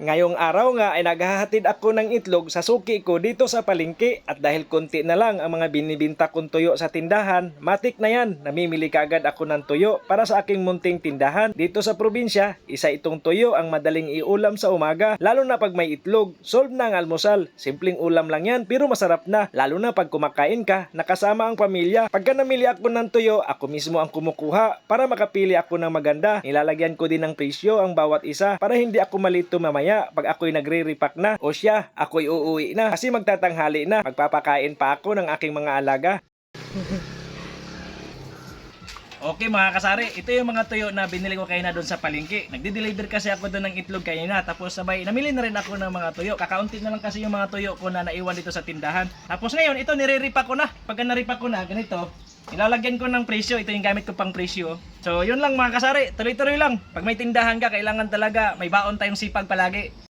Ngayong araw nga ay naghahatid ako ng itlog sa suki ko dito sa palengke at dahil konti na lang ang mga binibinta kong tuyo sa tindahan, matik na yan, namimili kaagad ako ng tuyo para sa aking munting tindahan. Dito sa probinsya, isa itong tuyo ang madaling iulam sa umaga, lalo na pag may itlog. Solve na ang almusal, simpleng ulam lang yan pero masarap na, lalo na pag kumakain ka, nakasama ang pamilya. Pagka namili ako ng tuyo, ako mismo ang kumukuha para makapili ako ng maganda. Nilalagyan ko din ng presyo ang bawat isa para hindi ako malito mamaya pag ako'y nagre-repack na o siya, ako'y uuwi na kasi magtatanghali na. Magpapakain pa ako ng aking mga alaga. Okay mga kasari, ito yung mga tuyo na binili ko kanina doon sa palengke. Nagde-deliver kasi ako doon ng itlog kanina. Tapos sabay, namili na rin ako ng mga tuyo. Kakaunti na lang kasi yung mga tuyo ko na naiwan dito sa tindahan. Tapos ngayon, ito nire-repack ko na. Pagka na-repack ko na, ganito, ilalagyan ko ng presyo. Ito yung gamit ko pang presyo. So yun lang mga kasari, tuloy-tuloy lang. Pag may tindahan ka, kailangan talaga may baon tayong sipag palagi.